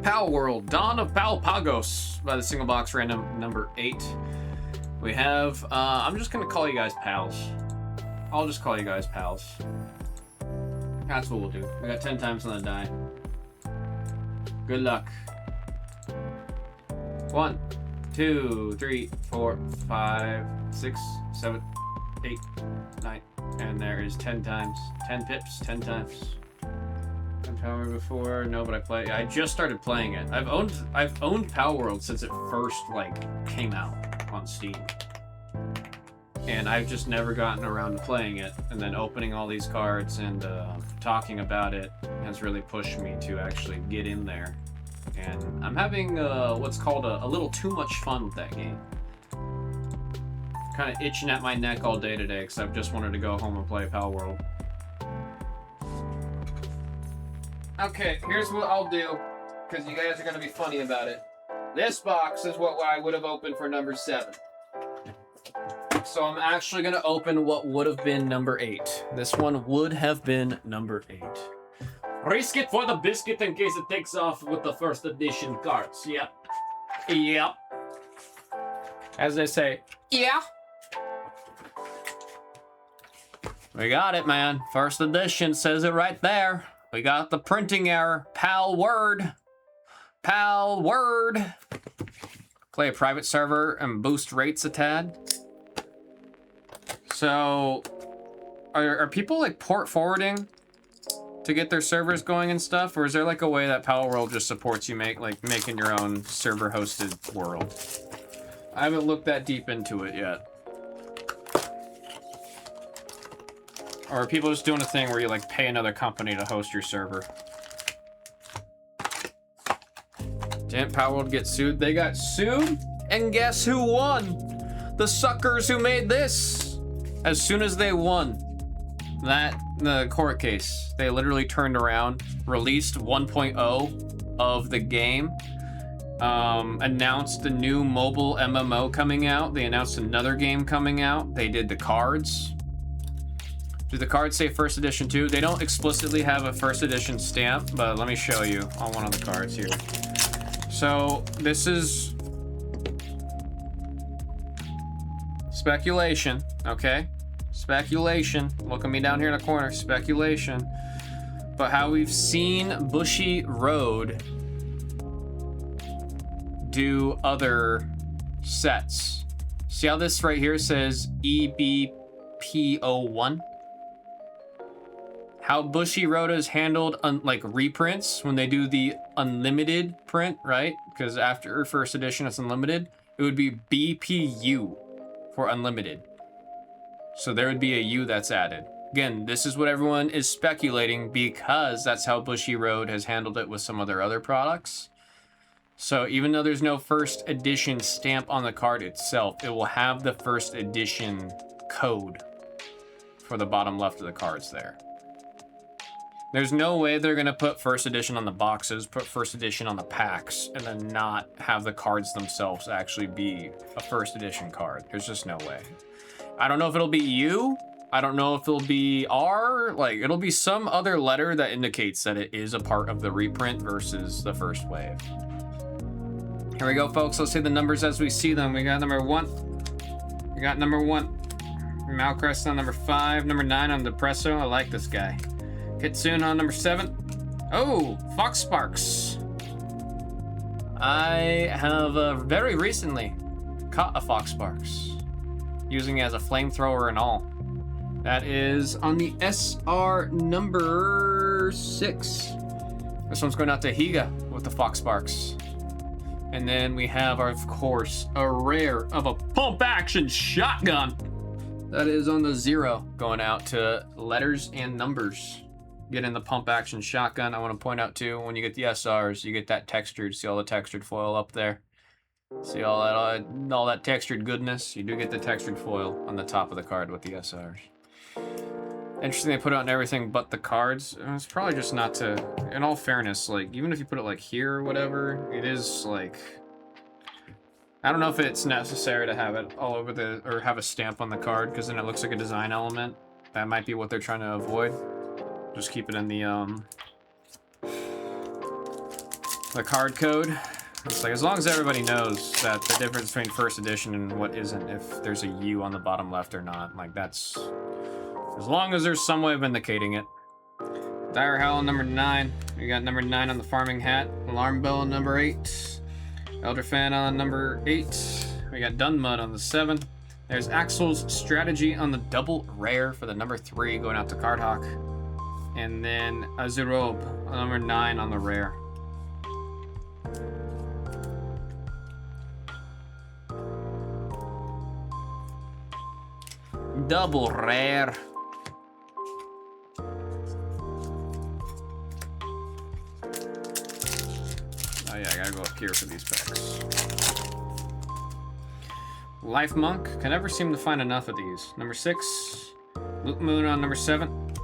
Palworld, Dawn of Palpagos by the single box random number 8. We have, I'm just gonna call you guys pals. I'll just call you guys pals. That's what we'll do. We got 10 times on the die. Good luck. 1, 2, 3, 4, 5, 6, 7, 8, 9, and there is 10 times. 10 pips, 10 times. Power before? No, but I just started playing it. I've owned Palworld since it first came out on Steam. And I've just never gotten around to playing it, and then opening all these cards and talking about it has really pushed me to actually get in there. And I'm having what's called a little too much fun with that game. Kind of itching at my neck all day today because I've just wanted to go home and play Palworld. Okay, here's what I'll do, because you guys are going to be funny about it. This box is what I would have opened for number 7. So I'm actually going to open what would have been number 8. This one would have been number 8. Risk it for the biscuit in case it takes off with the first edition cards. Yep. Yep. As they say, yeah. We got it, man. First edition says it right there. We got the printing error. Palword. Palword. Play a private server and boost rates a tad. So, are people port forwarding to get their servers going and stuff, or is there a way that Palworld just supports you making your own server hosted world? I haven't looked that deep into it yet. Or are people just doing a thing where you pay another company to host your server? Didn't Palworld get sued? They got sued? And guess who won? The suckers who made this! As soon as they won the court case, they literally turned around, released 1.0 of the game, announced the new mobile MMO coming out. They announced another game coming out. They did the cards. Do the cards say first edition too? They don't explicitly have a first edition stamp, but let me show you on one of the cards here. So this is speculation, okay? Speculation. Look at me down here in the corner. Speculation. But how we've seen Bushy Road do other sets. See how this right here says BP01? How Bushy Road is handled reprints when they do the unlimited print, right? Because after first edition it's unlimited. It would be BPU for unlimited. So there would be a U that's added. Again, this is what everyone is speculating because that's how Bushy Road has handled it with some of their other products. So even though there's no first edition stamp on the card itself, it will have the first edition code for the bottom left of the cards there. There's no way they're going to put first edition on the boxes, put first edition on the packs, and then not have the cards themselves actually be a first edition card. There's just no way. I don't know if it'll be U. I don't know if it'll be R. It'll be some other letter that indicates that it is a part of the reprint versus the first wave. Here we go, folks. Let's say the numbers as we see them. We got number 1. We got number 1. Malcrest on number 5. Number 9 on Depresso. I like this guy. Kitsune on number 7. Oh, Fox Sparks. I have very recently caught a Fox Sparks, using it as a flamethrower and all. That is on the SR number 6. This one's going out to Higa with the Fox Sparks. And then we have, of course, a rare of a pump action shotgun. That is on the 0, going out to Letters and Numbers. Get in the pump action shotgun. I want to point out too, when you get the SRs, you get that textured. See all the textured foil up there? See all that textured goodness? You do get the textured foil on the top of the card with the SRs. Interesting they put it on everything but the cards. It's probably just not to, in all fairness, even if you put it here or whatever, it is I don't know if it's necessary to have it all over or have a stamp on the card, because then it looks like a design element. That might be what they're trying to avoid. Just keep it in the the card code. It's like, as long as everybody knows that the difference between first edition and what isn't, if there's a U on the bottom left or not, like that's, as long as there's some way of indicating it. Dire Howl on number 9. We got number 9 on the farming hat. Alarm Bell on number 8. Elder Fan on number 8. We got Dunmud on the 7. There's Axel's Strategy on the double rare for the number 3 going out to Cardhawk. And then Azurobe on number 9 on the rare. Double rare. Oh yeah, I gotta go up here for these packs. Life Monk. Can never seem to find enough of these. Number 6. Luke Moon on number 7.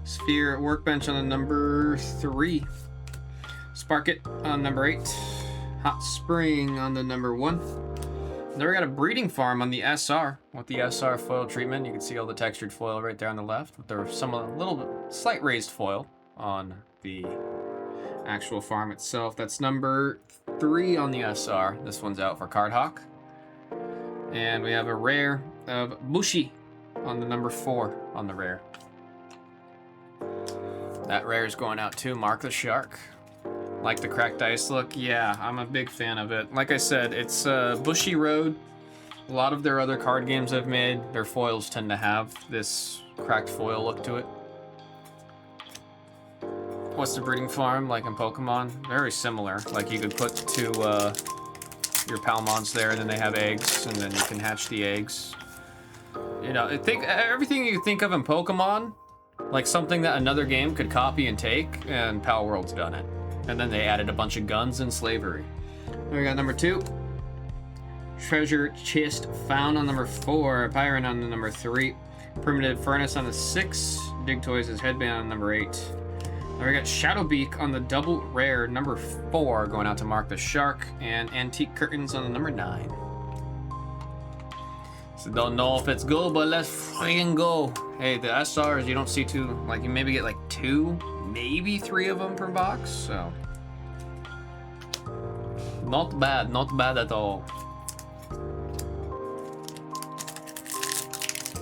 Sphere Workbench on the number 3. Spark It on number 8. Hot Spring on the number 1. Then we got a Breeding Farm on the SR with the SR foil treatment. You can see all the textured foil right there on the left. But there was some a little bit slight raised foil on the actual farm itself. That's number 3 on the SR. This one's out for Cardhawk. And we have a rare of Bushi on the number 4 on the rare. That rare is going out to Mark the Shark. Like the cracked dice look? Yeah, I'm a big fan of it. Like I said, it's Bushy Road. A lot of their other card games I've made, their foils tend to have this cracked foil look to it. What's the breeding farm like in Pokemon? Very similar. Like you could put 2 your Palmons there, and then they have eggs, and then you can hatch the eggs. You know, I think everything you think of in Pokemon, like something that another game could copy and take, and Palworld's done it. And then they added a bunch of guns and slavery. We got number 2. Treasure Chest Found on number 4. Pyron on the number 3. Primitive Furnace on the 6. Dig Toys' Headband on number 8. Then we got Shadowbeak on the double rare number 4 going out to Mark the Shark. And Antique Curtains on the number 9. So don't know if it's good, but let's freaking go. Hey, the SRs, you don't see too, like you maybe get like 2, maybe 3 of them per box, so. Not bad at all.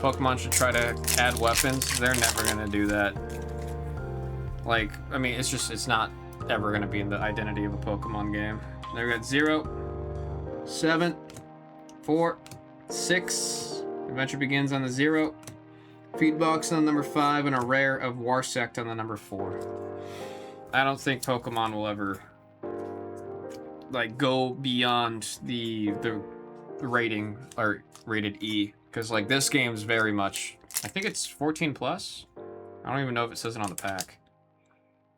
Pokemon should try to add weapons. They're never gonna do that. Like, I mean, it's not ever gonna be in the identity of a Pokemon game. There we got 0, 7, 4, 6. Adventure begins on the 0. Feedbox on number 5, and a rare of Warsect on the number 4. I don't think Pokemon will ever like go beyond the rating or rated E, because like this game's very much, I think it's 14 plus. I don't even know if it says it on the pack.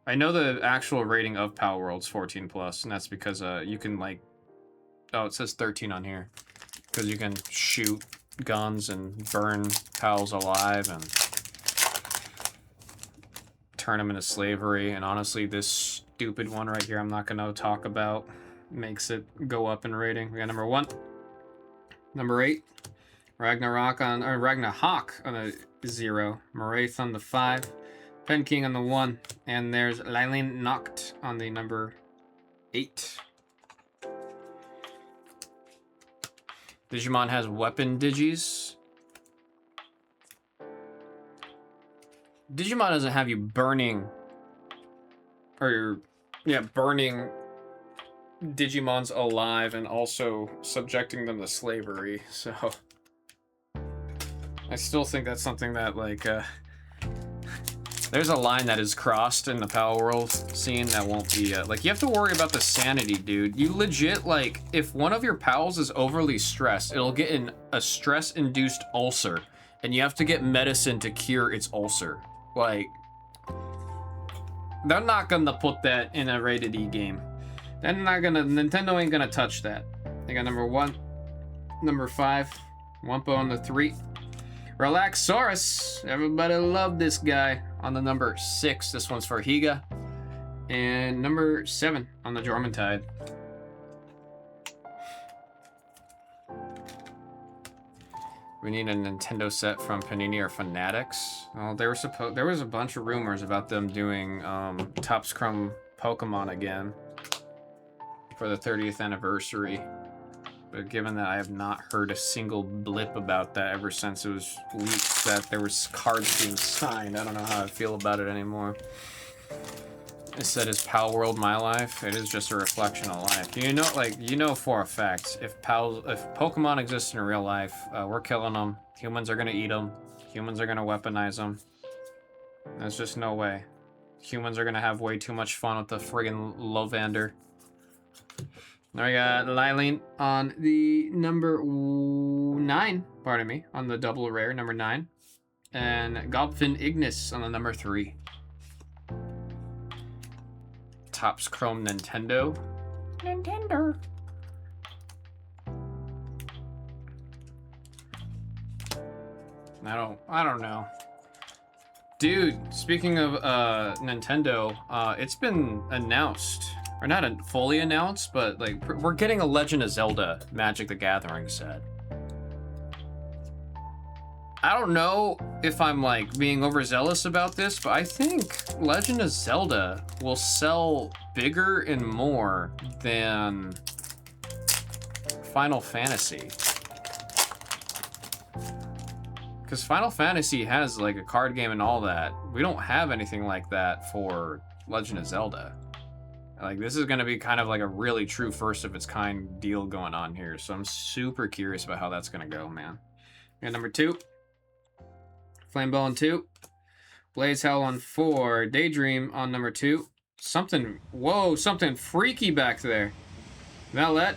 I know the actual rating of Palworld's 14 plus, and that's because you can like, oh, it says 13 on here, because you can shoot guns and burn pals alive and turn them into slavery. And honestly, this stupid one right here I'm not going to talk about makes it go up in rating. We got number 1, number 8, Ragnarok on, or Ragnahawk on the 0, Moraith on the 5, Penking on the 1, and there's Lylene Noct on the number 8. Digimon has weapon digis. Digimon doesn't have you burning, or yeah, burning Digimons alive and also subjecting them to slavery. So I still think that's something that like there's a line that is crossed in the Palworld scene that won't be like, you have to worry about the sanity, dude. You legit, like, if one of your pals is overly stressed, it'll get a stress-induced ulcer, and you have to get medicine to cure its ulcer. Like, they're not gonna put that in a rated E game. They're not gonna, Nintendo ain't gonna touch that. They got number 1, number 5, Wumpo on the 3. Relaxaurus, everybody loved this guy, on the number 6. This one's for Higa. And number 7 on the Jormuntide. We need a Nintendo set from Panini or Fanatics. Well, there was a bunch of rumors about them doing Topps Chrome Pokemon again. for the 30th anniversary. But given that I have not heard a single blip about that ever since it was leaked that there was cards being signed, I don't know how I feel about it anymore. It said, is Palworld my life? It is just a reflection of life. You know, like, you know for a fact, if Pokemon exist in real life, we're killing them. Humans are gonna eat them. Humans are gonna weaponize them. There's just no way. Humans are gonna have way too much fun with the friggin' Lovander. Now we got Lylene on the number 9, pardon me, on the double rare, number 9. And Gobfin Ignis on the number 3. Topps Chrome Nintendo. Nintendo. I don't know. Dude, speaking of Nintendo, it's been announced, or not fully announced, but like we're getting a Legend of Zelda Magic the Gathering set. I don't know if I'm like being overzealous about this, but I think Legend of Zelda will sell bigger and more than Final Fantasy. Because Final Fantasy has like a card game and all that. We don't have anything like that for Legend of Zelda. Like this is gonna be kind of like a really true first of its kind deal going on here. So I'm super curious about how that's gonna go, man. And number 2. Flamebell on 2. Blaze Hell on 4. Daydream on number 2. Something, whoa, something freaky back there. Mallet.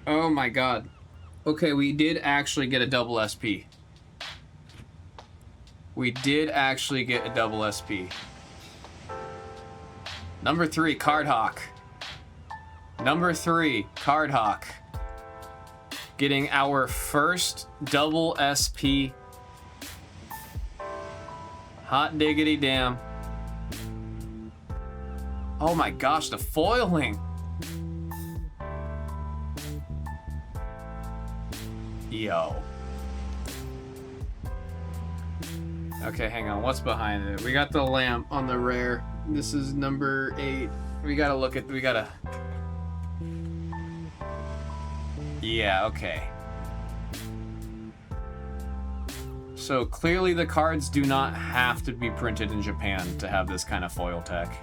Oh my god. Okay, we did actually get a double SP. We did actually get a double SP. Number 3, Cardhawk. Number 3, Cardhawk. Getting our first double SP. Hot diggity damn. Oh my gosh, the foiling. Yo. Okay, hang on. What's behind it? We got the lamp on the rare. This is number 8. We gotta look at... Yeah, okay. So clearly the cards do not have to be printed in Japan to have this kind of foil tech.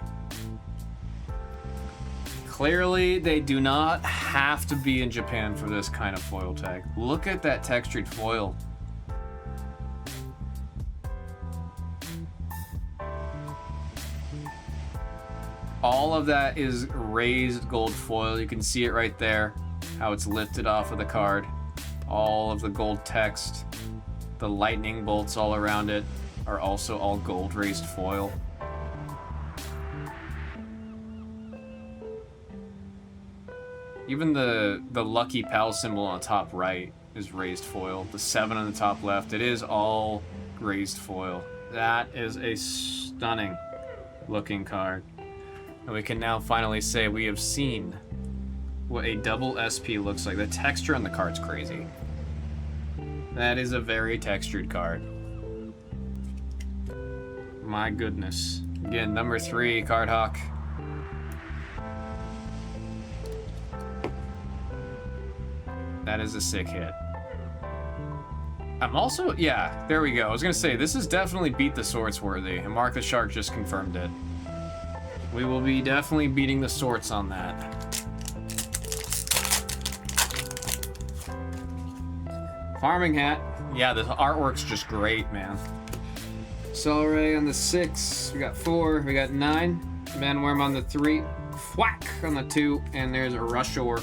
Clearly they do not have to be in Japan for this kind of foil tech. Look at that textured foil. All of that is raised gold foil. You can see it right there. How it's lifted off of the card. All of the gold text, the lightning bolts all around it are also all gold raised foil. Even the lucky pal symbol on the top right is raised foil. The 7 on the top left, it is all raised foil. That is a stunning looking card. And we can now finally say we have seen what a double SP looks like. The texture on the card's crazy. That is a very textured card. My goodness. Again, number 3, Cardhawk. That is a sick hit. I'm also, yeah, there we go. I was gonna say, this is definitely Beat the Swords worthy, and Mark the Shark just confirmed it. We will be definitely beating the sorts on that. Farming Hat. Yeah, the artwork's just great, man. Celery on the 6. We got 4. We got 9. Manworm on the 3. Thwack on the 2. And there's a Rushore.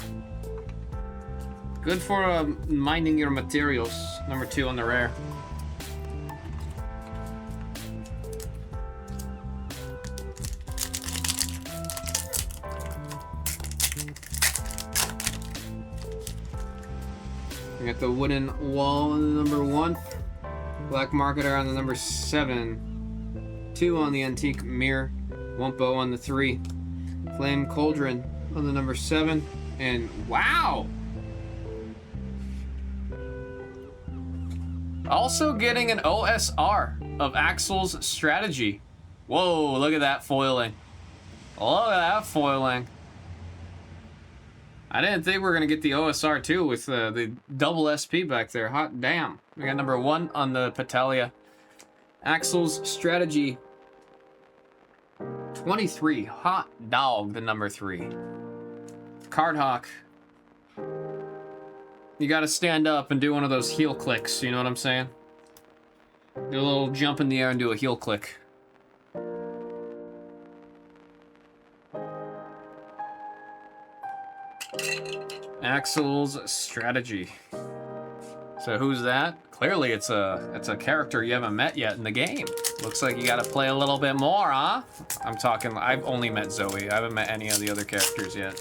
Good for mining your materials. Number 2 on the rare. We got the wooden wall on the number 1. Black marketer on the number 7. 2 on the antique mirror. Wumpo on the 3. Flame cauldron on the number 7. And wow! Also getting an OSR of Axel's strategy. Whoa, look at that foiling. Look at that foiling. I didn't think we were going to get the OSR too with the double SP back there. Hot damn. We got number 1 on the Patalia. Axel's strategy. 23. Hot dog, the number 3. Cardhawk. You got to stand up and do one of those heel clicks. You know what I'm saying? Do a little jump in the air and do a heel click. Axel's strategy. So who's that? Clearly it's a character you haven't met yet in the game. Looks like you gotta play a little bit more, huh? I'm talking, I've only met Zoe. I haven't met any of the other characters yet.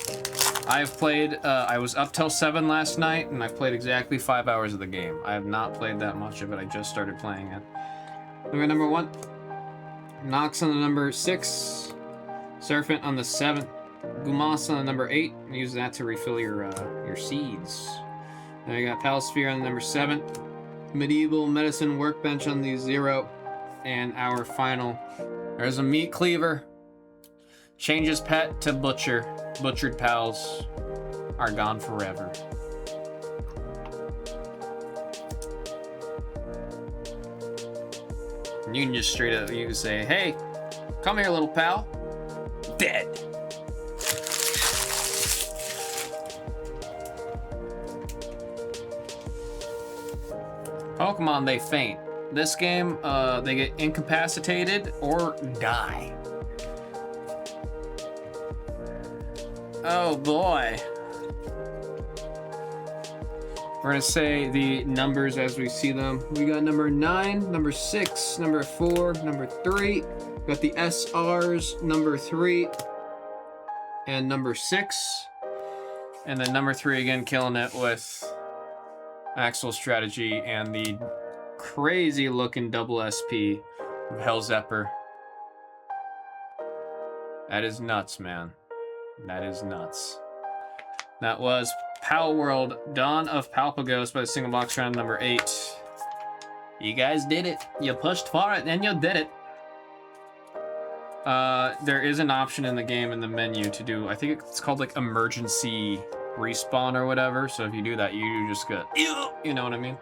I've played, I was up till 7 last night, and I've played exactly 5 hours of the game. I have not played that much of it. I just started playing it. We got number 1. Nox on the number 6. Serpent on the 7th. Gumas on the number 8. Use that to refill your seeds. Then you got Palsphere on the number 7. Medieval Medicine Workbench on the 0. And our final. There's a Meat Cleaver. Changes pet to Butcher. Butchered pals are gone forever. You can just straight up, you can say, hey, come here, little pal. Dead. Pokemon, they faint. This game, they get incapacitated or die. Oh boy. We're gonna say the numbers as we see them. We got number 9, number 6, number 4, number 3. We got the SRs, number 3, and number 6. And then number 3 again, killing it with Axel strategy and the crazy looking double SP of Hellzepper. That is nuts, man. That is nuts. That was Palworld, Dawn of Palpagos by the single box round number 8. You guys did it. You pushed for it and you did it. There is an option in the game in the menu to do, I think it's called like emergency respawn or whatever. So if you do that, you just get, you know what I mean?